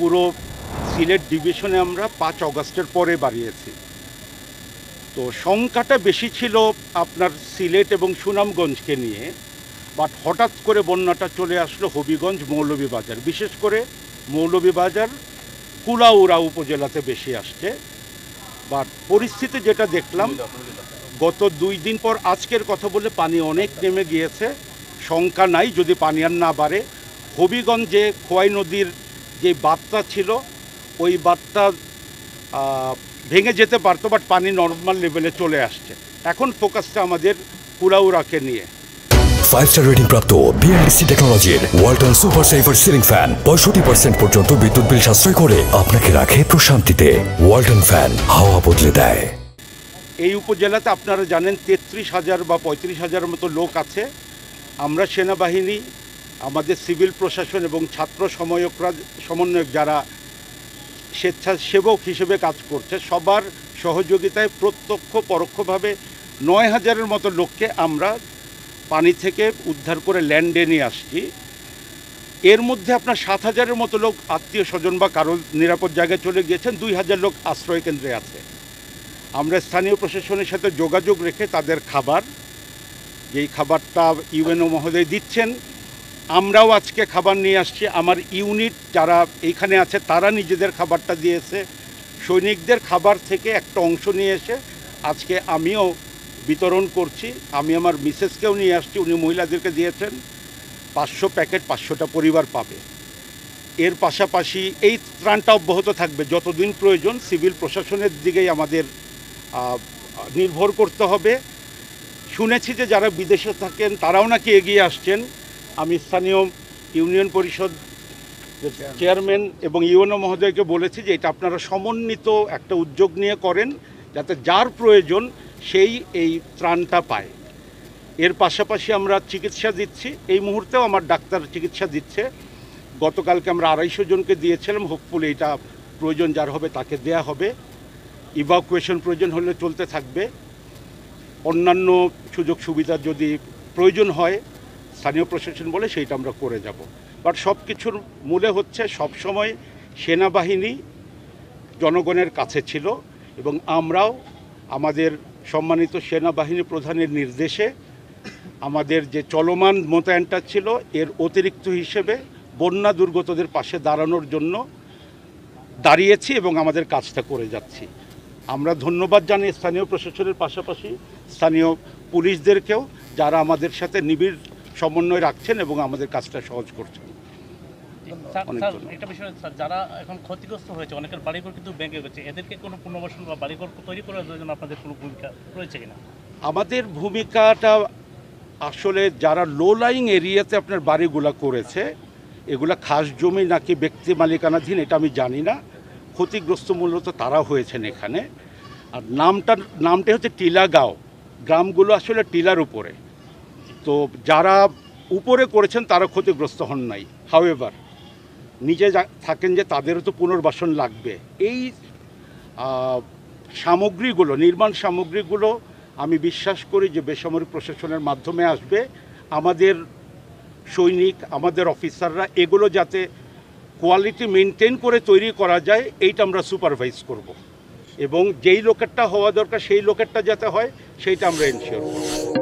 পুরো সিলেট ডিভিশনে আমরা 5 অগাস্টের পরে বাড়িয়েছি। তো সংখ্যাটা বেশি ছিল আপনার সিলেট এবং সুনামগঞ্জকে নিয়ে, বাট হঠাৎ করে বন্যাটা চলে আসলো হবিগঞ্জ, মৌলভীবাজার, বিশেষ করে মৌলভীবাজার কুলাউড়া উপজেলাতে বেশি আসছে। বাট পরিস্থিতি যেটা দেখলাম গত 2 দিন পর আজকের কথা বলে পানি অনেক নেমে গিয়েছে, সংখ্যা নাই যদি পানি আর না বাড়ে। হবিগঞ্জে খোয়াই নদীর যে বাঁধটা ছিল ওই বাঁধটা ভেঙে যেতে পারতো, বাট পানি নর্মাল লেভেলে চলে আসছে। এখন ফোকাসটা আমাদের কুলাউড়াকে নিয়ে। 5-স্টার রেটিং প্রাপ্ত বিএলডিসি টেকনোলজির Walton super saver ceiling fan 65% পর্যন্ত বিদ্যুৎ বিল সাশ্রয় করে আপনাকে রাখে প্রশান্তিতে। ওয়ালটন ফ্যান হাওয়া বদলে দেয়। এই উপজেলাতে আপনারা জানেন 33,000 বা 35,000 মতো লোক আছে। আমরা সেনাবাহিনী, আমাদের সিভিল প্রশাসন এবং ছাত্র সমন্বয়ক যারা স্বেচ্ছাসেবক হিসেবে কাজ করছে, সবার সহযোগিতায় প্রত্যক্ষ পরোক্ষভাবে 9,000-এর মতো লোককে আমরা পানি থেকে উদ্ধার করে ল্যান্ডে নিয়ে আসছি। এর মধ্যে আপনার 7,000-এর মতো লোক আত্মীয় স্বজন বা কারো নিরাপদ জায়গায় চলে গিয়েছেন, 2,000 লোক আশ্রয় কেন্দ্রে আছে। আমরা স্থানীয় প্রশাসনের সাথে যোগাযোগ রেখে তাদের খাবার, যেই খাবারটা ইউএনও মহোদয় দিচ্ছেন, আমরাও আজকে খাবার নিয়ে আসছি। আমার ইউনিট যারা এইখানে আছে তারা নিজেদের খাবারটা দিয়েছে। সৈনিকদের খাবার থেকে একটা অংশ নিয়ে এসে আজকে আমিও বিতরণ করছি। আমি আমার মিসেসকেও নিয়ে আসছি, উনি মহিলাদেরকে দিয়েছেন। 500 প্যাকেট 500টা পরিবার পাবে। এর পাশাপাশি এই ত্রাণটা অব্যাহত থাকবে যতদিন প্রয়োজন। সিভিল প্রশাসনের দিকেই আমাদের নির্ভর করতে হবে। শুনেছি যে যারা বিদেশে থাকেন তারাও নাকি এগিয়ে আসছেন। আমি স্থানীয় ইউনিয়ন পরিষদ চেয়ারম্যান এবং ইউএনও মহোদয়কে বলেছি যে এটা আপনারা সমন্বিত একটা উদ্যোগ নিয়ে করেন, যাতে যার প্রয়োজন সেই এই ত্রাণটা পায়। এর পাশাপাশি আমরা চিকিৎসা দিচ্ছি। এই মুহূর্তেও আমার ডাক্তার চিকিৎসা দিচ্ছে। গতকালকে আমরা 250 জনকে দিয়েছিলাম। হোপফুলি এটা প্রয়োজন যার হবে তাকে দেয়া হবে। ইভাকুয়েশন প্রয়োজন হলে চলতে থাকবে। অন্যান্য সুযোগ সুবিধা যদি প্রয়োজন হয় স্থানীয় প্রশাসন বলে সেইটা আমরা করে যাব। বাট সব কিছুর মূলে হচ্ছে সবসময় সেনাবাহিনী জনগণের কাছে ছিল এবং আমরাও আমাদের সম্মানিত সেনাবাহিনী প্রধানের নির্দেশে আমাদের যে চলমান মোতায়েনটা ছিল এর অতিরিক্ত হিসেবে বন্যা দুর্গতদের পাশে দাঁড়ানোর জন্য দাঁড়িয়েছি এবং আমাদের কাজটা করে যাচ্ছি। আমরা ধন্যবাদ জানাই স্থানীয় প্রশাসনের পাশাপাশি স্থানীয় পুলিশদেরকেও, যারা আমাদের সাথে নিবিড় সমন্বয় রাখছেন এবং আমাদের কাজটা সহজ করছেন। একটা বিষয় স্যার, যারা এখন ক্ষতিগ্রস্ত হয়েছে, অনেকের বাড়িঘর কিন্তু ভেঙে গেছে, এদেরকে কোনো পুনর্বাসন বা বাড়িঘর তৈরি করার জন্য আপনাদের কোনো ভূমিকা রয়েছে কিনা? আমাদের ভূমিকাটা আসলে যারা লো লাইং এরিয়াতে আপনার বাড়িগুলা করেছে, এগুলা খাস জমি নাকি ব্যক্তি মালিকানাধীন এটা আমি জানি না। ক্ষতিগ্রস্ত মূলত তারা হয়েছেন এখানে। আর নামটা হচ্ছে টিলাগাঁও। গ্রামগুলো আসলে টিলার উপরে। তো যারা উপরে করেছেন তারা ক্ষতিগ্রস্ত হন নাই। হাউএভার নিজে থাকেন যে তাদেরও তো পুনর্বাসন লাগবে। এই সামগ্রীগুলো, নির্মাণ সামগ্রীগুলো আমি বিশ্বাস করি যে বেসামরিক প্রশাসনের মাধ্যমে আসবে। আমাদের সৈনিক, আমাদের অফিসাররা এগুলো যাতে কোয়ালিটি মেনটেন করে তৈরি করা যায় এইটা আমরা সুপারভাইজ করব এবং যেই লোকেরটা হওয়া দরকার সেই লোকেরটা যাতে হয় সেইটা আমরা এনশিওর করব।